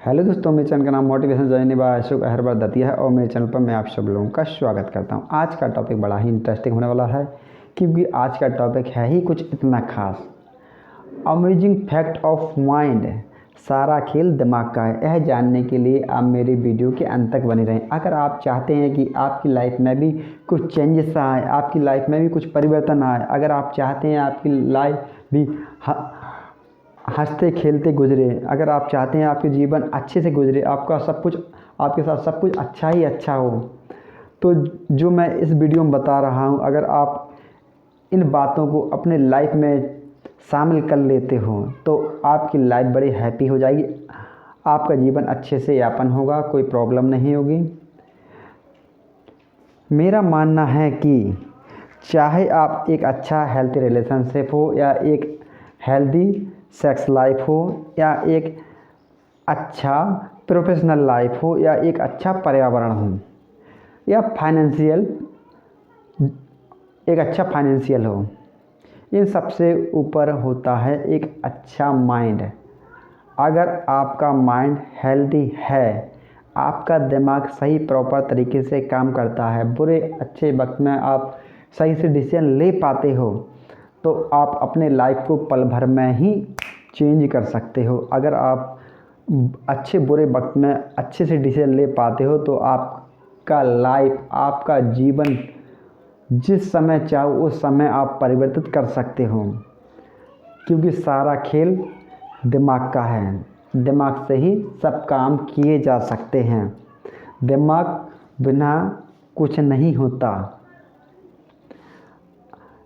Hello दोस्तों, मेरे channel का नाम मोटिवेशन जर्नी बाय अशोक अहरबर दतिया है और मेरे चैनल पर मैं आप सब लोगों का स्वागत करता हूं। आज का टॉपिक बड़ा ही इंटरेस्टिंग होने वाला है क्योंकि आज का टॉपिक है ही कुछ इतना खास। अमेजिंग फैक्ट ऑफ माइंड, सारा खेल दिमाग का है। यह जानने के लिए आप मेरे वीडियो के अंत तक बने रहें। अगर आप चाहते हैं कि आपकी लाइफ में भी कुछ चेंजेस आए, आपकी लाइफ में भी कुछ परिवर्तन आए, अगर आप चाहते हैं आपकी लाइफ भी हंसते खेलते गुजरे, अगर आप चाहते हैं आपके जीवन अच्छे से गुजरे, आपका सब कुछ, आपके साथ सब कुछ अच्छा ही अच्छा हो, तो जो मैं इस वीडियो में बता रहा हूँ, अगर आप इन बातों को अपने लाइफ में शामिल कर लेते हो तो आपकी लाइफ बड़ी हैप्पी हो जाएगी, आपका जीवन अच्छे से यापन होगा, कोई प्रॉब्लम नहीं होगी। मेरा मानना है कि चाहे आप एक अच्छा हेल्थी रिलेशनशिप हो या एक हेल्दी सेक्स लाइफ हो या एक अच्छा प्रोफेशनल लाइफ हो या एक अच्छा पर्यावरण हो या एक अच्छा फाइनेंशियल हो, इन सबसे ऊपर होता है एक अच्छा माइंड। अगर आपका माइंड हेल्दी है, आपका दिमाग सही प्रॉपर तरीके से काम करता है, बुरे अच्छे वक्त में आप सही से डिसीजन ले पाते हो, तो आप अपने लाइफ को पल भर में ही चेंज कर सकते हो। अगर आप अच्छे बुरे वक्त में अच्छे से डिसीजन ले पाते हो तो आपका लाइफ, आपका जीवन जिस समय चाहो उस समय आप परिवर्तित कर सकते हो, क्योंकि सारा खेल दिमाग का है। दिमाग से ही सब काम किए जा सकते हैं, दिमाग बिना कुछ नहीं होता।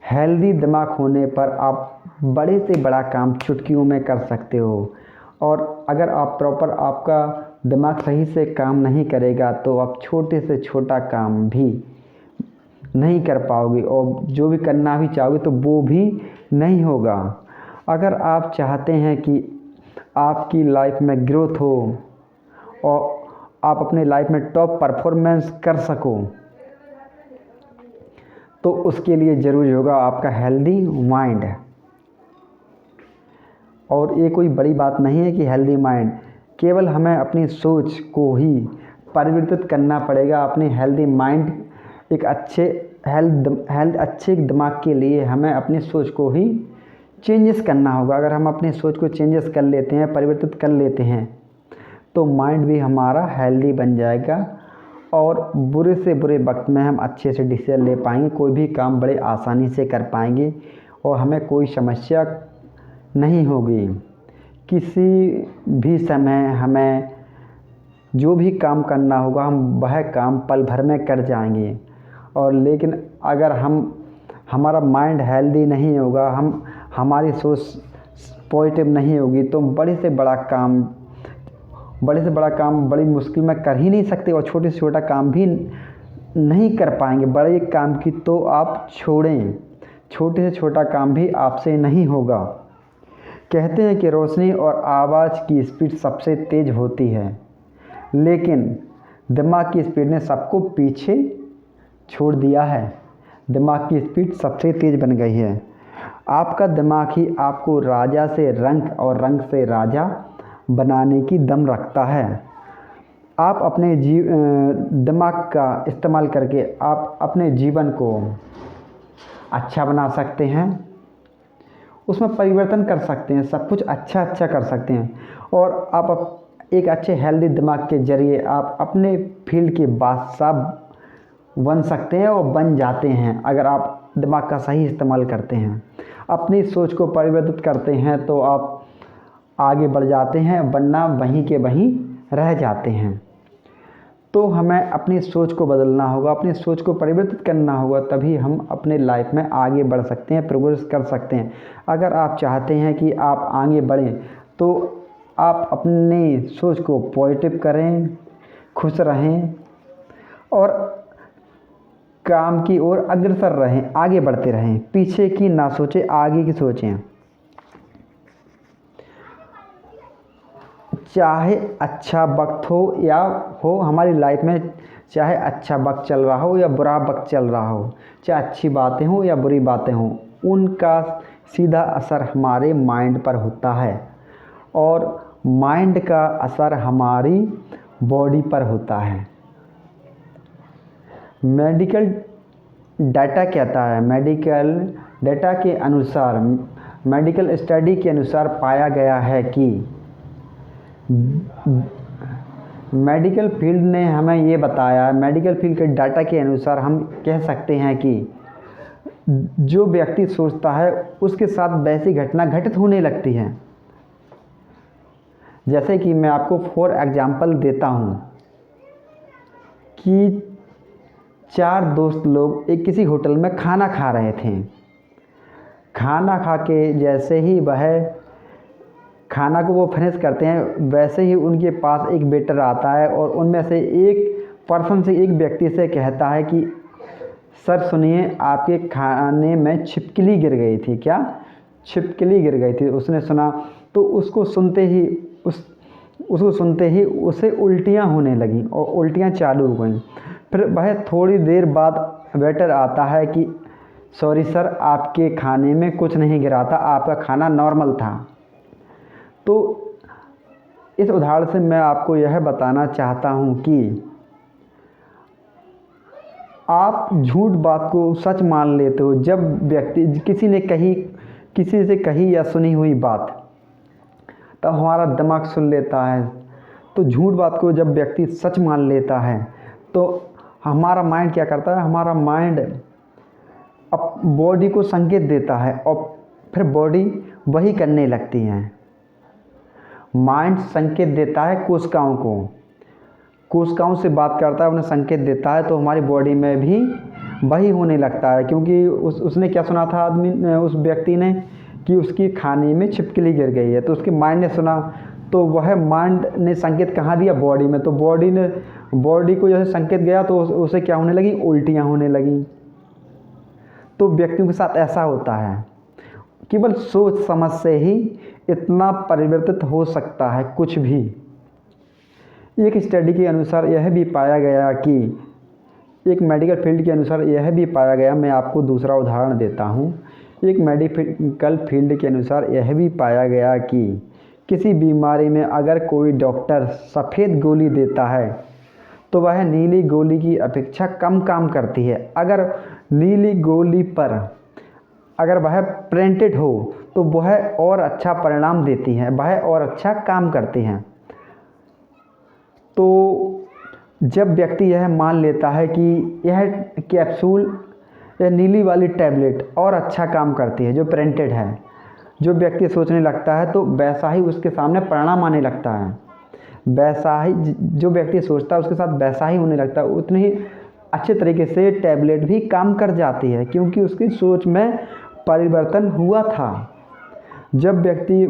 हेल्दी दिमाग होने पर आप बड़े से बड़ा काम चुटकियों में कर सकते हो, और अगर आप प्रॉपर, आपका दिमाग सही से काम नहीं करेगा तो आप छोटे से छोटा काम भी नहीं कर पाओगे, और जो भी करना भी चाहोगे तो वो भी नहीं होगा। अगर आप चाहते हैं कि आपकी लाइफ में ग्रोथ हो और आप अपने लाइफ में टॉप परफॉर्मेंस कर सको, तो उसके लिए ज़रूरी होगा आपका हेल्दी माइंड। और ये कोई बड़ी बात नहीं है कि हेल्दी माइंड, केवल हमें अपनी सोच को ही परिवर्तित करना पड़ेगा। अपनी हेल्दी माइंड, एक अच्छे दिमाग के लिए हमें अपनी सोच को ही चेंजेस करना होगा। अगर हम अपनी सोच को चेंजेस कर लेते हैं, परिवर्तित कर लेते हैं, तो माइंड भी हमारा हेल्दी बन जाएगा और बुरे से बुरे वक्त में हम अच्छे से डिसीजन ले पाएंगे, कोई भी काम बड़े आसानी से कर पाएंगे और हमें कोई समस्या नहीं होगी। किसी भी समय हमें जो भी काम करना होगा हम वह काम पल भर में कर जाएंगे। और लेकिन अगर हमारा माइंड हेल्दी नहीं होगा, हमारी सोच पॉजिटिव नहीं होगी, तो बड़े से बड़ा काम बड़ी मुश्किल में कर ही नहीं सकते और छोटे से छोटा काम भी नहीं कर पाएंगे। बड़े काम की तो आप छोड़ें, छोटे से छोटा काम भी आपसे नहीं होगा। कहते हैं कि रोशनी और आवाज़ की स्पीड सबसे तेज़ होती है, लेकिन दिमाग की स्पीड ने सबको पीछे छोड़ दिया है। दिमाग की स्पीड सबसे तेज़ बन गई है। आपका दिमाग ही आपको राजा से रंक और रंक से राजा बनाने की दम रखता है। आप अपने दिमाग का इस्तेमाल करके आप अपने जीवन को अच्छा बना सकते हैं, उसमें परिवर्तन कर सकते हैं, सब कुछ अच्छा कर सकते हैं। और आप एक अच्छे हेल्दी दिमाग के ज़रिए आप अपने फील्ड के बादशाह बन सकते हैं और बन जाते हैं। अगर आप दिमाग का सही इस्तेमाल करते हैं, अपनी सोच को परिवर्तित करते हैं, तो आप आगे बढ़ जाते हैं, वरना वहीं के वहीं रह जाते हैं। तो हमें अपनी सोच को बदलना होगा, अपनी सोच को परिवर्तित करना होगा, तभी हम अपने लाइफ में आगे बढ़ सकते हैं, प्रोग्रेस कर सकते हैं। अगर आप चाहते हैं कि आप आगे बढ़ें तो आप अपनी सोच को पॉजिटिव करें, खुश रहें और काम की ओर अग्रसर रहें, आगे बढ़ते रहें, पीछे की ना सोचें, आगे की सोचें। चाहे अच्छा वक्त हो हमारी लाइफ में, चाहे अच्छा वक्त चल रहा हो या बुरा वक्त चल रहा हो, चाहे अच्छी बातें हो या बुरी बातें हों, उनका सीधा असर हमारे माइंड पर होता है। और माइंड का असर हमारी बॉडी पर होता है। मेडिकल डाटा कहता है, मेडिकल डाटा के अनुसार, मेडिकल स्टडी के अनुसार पाया गया है कि मेडिकल फील्ड ने हमें ये बताया, मेडिकल फील्ड के डाटा के अनुसार हम कह सकते हैं कि जो व्यक्ति सोचता है उसके साथ वैसी घटना घटित होने लगती है। जैसे कि मैं आपको फॉर एग्जांपल देता हूँ कि 4 दोस्त लोग एक किसी होटल में खाना खा रहे थे। खाना खा के जैसे ही वह खाना को वो फिनिश करते हैं, वैसे ही उनके पास एक वेटर आता है और उनमें से एक व्यक्ति से कहता है कि सर सुनिए, आपके खाने में छिपकली गिर गई थी। क्या? छिपकली गिर गई थी। उसने सुना तो उसको सुनते ही उसे उल्टियाँ होने लगीं और उल्टियाँ चालू हो गईं। फिर वह थोड़ी देर बाद वेटर आता है कि सॉरी सर, आपके खाने में कुछ नहीं गिरा था, आपका खाना नॉर्मल था। तो इस उदाहरण से मैं आपको यह बताना चाहता हूँ कि आप झूठ बात को सच मान लेते हो। जब व्यक्ति किसी से कही या सुनी हुई बात, तब हमारा दिमाग सुन लेता है। तो झूठ बात को जब व्यक्ति सच मान लेता है तो हमारा माइंड क्या करता है, हमारा माइंड अब बॉडी को संकेत देता है और फिर बॉडी वही करने लगती है। माइंड संकेत देता है कोशिकाओं से बात करता है, उन्हें संकेत देता है, तो हमारी बॉडी में भी वही होने लगता है। क्योंकि उसने क्या सुना था उस व्यक्ति ने कि उसकी खाने में छिपकली गिर गई है, तो उसके माइंड ने सुना, तो वह माइंड ने संकेत कहाँ दिया? बॉडी में। तो बॉडी को जैसे संकेत गया तो उसे क्या होने लगी? उल्टियाँ होने लगी। तो व्यक्तियों के साथ ऐसा होता है। केवल सोच समझ से ही इतना परिवर्तित हो सकता है कुछ भी। एक स्टडी के अनुसार यह भी पाया गया कि एक मेडिकल फील्ड के अनुसार यह भी पाया गया, मैं आपको दूसरा उदाहरण देता हूँ। एक मेडिकल फील्ड के अनुसार यह भी पाया गया कि किसी बीमारी में अगर कोई डॉक्टर सफ़ेद गोली देता है तो वह नीली गोली की अपेक्षा कम काम करती है। अगर नीली गोली पर अगर वह प्रिंटेड हो तो वह और अच्छा परिणाम देती हैं, वह और अच्छा काम करती हैं। तो जब व्यक्ति यह मान लेता है कि यह कैप्सूल या नीली वाली टैबलेट और अच्छा काम करती है जो प्रिंटेड है, जो व्यक्ति सोचने लगता है तो वैसा ही उसके सामने परिणाम आने लगता है। वैसा ही जो व्यक्ति सोचता है उसके साथ वैसा ही होने लगता है। उतनी ही अच्छे तरीके से टैबलेट भी काम कर जाती है, क्योंकि उसकी सोच में परिवर्तन हुआ था। जब व्यक्ति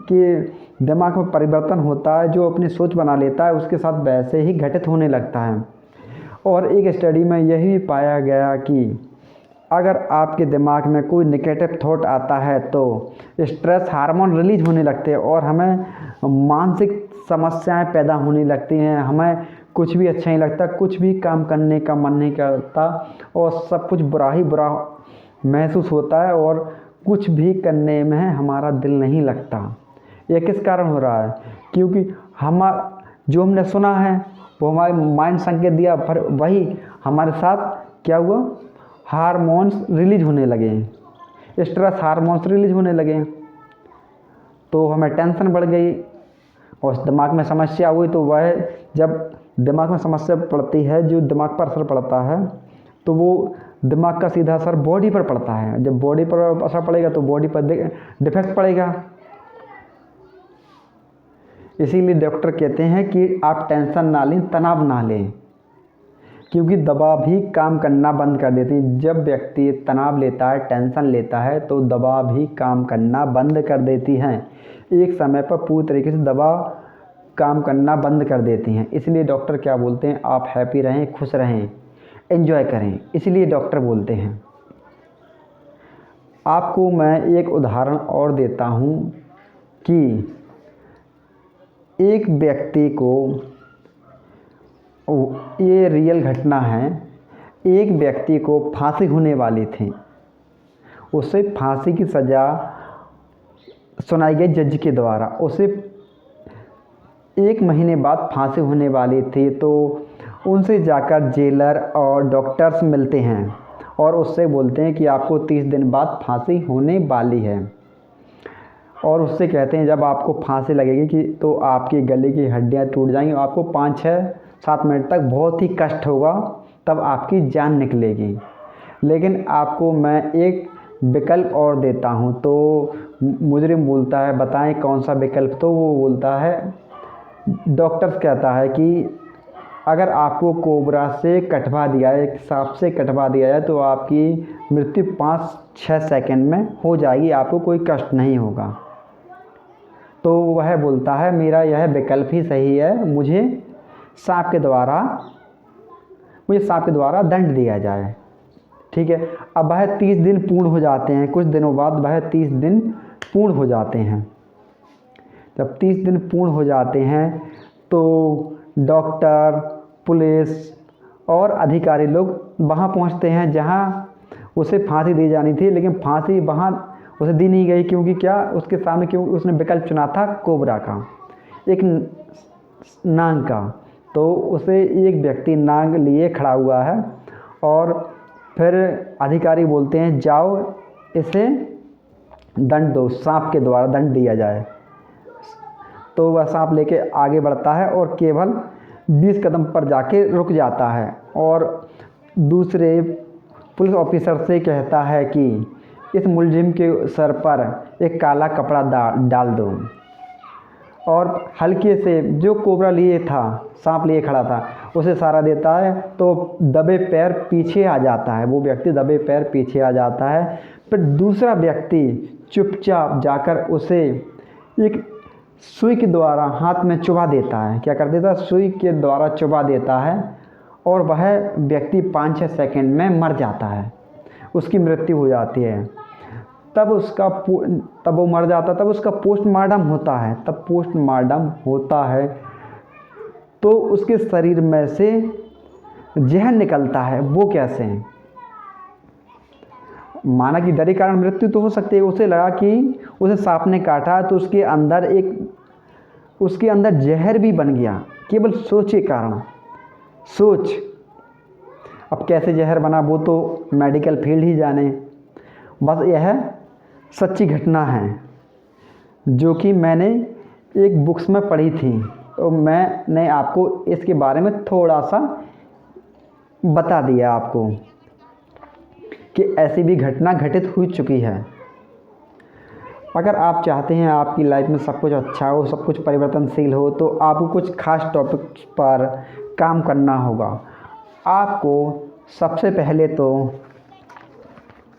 के दिमाग में परिवर्तन होता है, जो अपनी सोच बना लेता है, उसके साथ वैसे ही घटित होने लगता है। और एक स्टडी में यही भी पाया गया कि अगर आपके दिमाग में कोई नेगेटिव थॉट आता है तो स्ट्रेस हार्मोन रिलीज होने लगते हैं और हमें मानसिक समस्याएं पैदा होने लगती हैं। हमें कुछ भी अच्छा नहीं लगता, कुछ भी काम करने का मन नहीं करता और सब कुछ बुरा ही बुरा महसूस होता है और कुछ भी करने में हमारा दिल नहीं लगता। यह किस कारण हो रहा है? क्योंकि जो हमने सुना है वो हमारे माइंड संकेत दिया, पर वही हमारे साथ क्या हुआ? हार्मोन्स रिलीज होने लगे, स्ट्रेस हार्मोन्स रिलीज होने लगे, तो हमें टेंशन बढ़ गई और दिमाग में समस्या हुई। तो वह जब दिमाग में समस्या पड़ती है, जो दिमाग पर असर पड़ता है, तो वो दिमाग का सीधा असर बॉडी पर पड़ता है। जब बॉडी पर असर पड़ेगा तो बॉडी पर डिफेक्ट पड़ेगा। इसीलिए डॉक्टर कहते हैं कि आप टेंशन ना लें, तनाव ना लें, क्योंकि दवा भी काम करना बंद कर देती है। जब व्यक्ति तनाव लेता है, टेंशन लेता है, तो दवा भी काम करना बंद कर देती हैं। एक समय पर पूरी तरीके से दवा काम करना बंद कर देती हैं। इसलिए डॉक्टर क्या बोलते हैं? आप हैप्पी रहें, खुश रहें, एंजॉय करें। इसलिए डॉक्टर बोलते हैं। आपको मैं एक उदाहरण और देता हूँ कि एक व्यक्ति को, ये रियल घटना है, एक व्यक्ति को फांसी होने वाली थी। उसे फांसी की सज़ा सुनाई गई जज के द्वारा। उसे 1 महीने बाद फांसी होने वाली थी, तो उनसे जाकर जेलर और डॉक्टर्स मिलते हैं और उससे बोलते हैं कि आपको 30 दिन बाद फांसी होने वाली है। और उससे कहते हैं जब आपको फांसी लगेगी कि तो आपकी गले की हड्डियां टूट जाएंगी, आपको 5, 6, 7 मिनट तक बहुत ही कष्ट होगा, तब आपकी जान निकलेगी। लेकिन आपको मैं एक विकल्प और देता हूँ। तो मुजरिम बोलता है बताएं कौन सा विकल्प। तो वो बोलता है, डॉक्टर्स कहता है कि अगर आपको कोबरा से कटवा दिया है, एक सांप से कटवा दिया जाए, तो आपकी मृत्यु 5-6 सेकंड में हो जाएगी, आपको कोई कष्ट नहीं होगा। तो वह बोलता है मेरा यह विकल्प ही सही है, मुझे सांप के द्वारा दंड दिया जाए। ठीक है। अब वह 30 दिन पूर्ण हो जाते हैं, कुछ दिनों बाद वह 30 दिन पूर्ण हो जाते हैं। जब 30 दिन पूर्ण हो जाते हैं तो डॉक्टर, पुलिस और अधिकारी लोग वहाँ पहुँचते हैं जहाँ उसे फांसी दी जानी थी, लेकिन फांसी वहाँ उसे दी नहीं गई। क्योंकि क्या, उसके सामने क्यों उसने विकल्प चुना था कोबरा का, एक नाग का। तो उसे एक व्यक्ति नाग लिए खड़ा हुआ है और फिर अधिकारी बोलते हैं जाओ इसे दंड दो, सांप के द्वारा दंड दिया जाए। तो वह सांप लेके आगे बढ़ता है और केवल 20 कदम पर जाके रुक जाता है और दूसरे पुलिस ऑफिसर से कहता है कि इस मुलजिम के सर पर एक काला कपड़ा डाल दो। और हल्के से जो कोबरा लिए था, सांप लिए खड़ा था, उसे सहारा देता है तो दबे पैर पीछे आ जाता है, वो व्यक्ति दबे पैर पीछे आ जाता है। फिर दूसरा व्यक्ति चुपचाप जाकर उसे एक सुई के द्वारा हाथ में चुभा देता है। क्या कर देता है, सुई के द्वारा चुभा देता है और वह व्यक्ति 5-6 सेकंड में मर जाता है, उसकी मृत्यु हो जाती है। तब वो मर जाता, तब उसका पोस्टमार्टम होता है। तब पोस्टमार्टम होता है तो उसके शरीर में से जहर निकलता है। वो कैसे? माना कि डर के कारण मृत्यु तो हो सकती है, उसे लगा कि उसे सांप ने काटा तो उसके अंदर जहर भी बन गया, केवल सोच के कारण। सोच, अब कैसे जहर बना वो तो मेडिकल फील्ड ही जाने। बस यह सच्ची घटना है जो कि मैंने एक बुक्स में पढ़ी थी, तो मैंने आपको इसके बारे में थोड़ा सा बता दिया आपको कि ऐसी भी घटना घटित हो चुकी है। अगर आप चाहते हैं आपकी लाइफ में सब कुछ अच्छा हो, सब कुछ परिवर्तनशील हो, तो आपको कुछ खास टॉपिक्स पर काम करना होगा। आपको सबसे पहले तो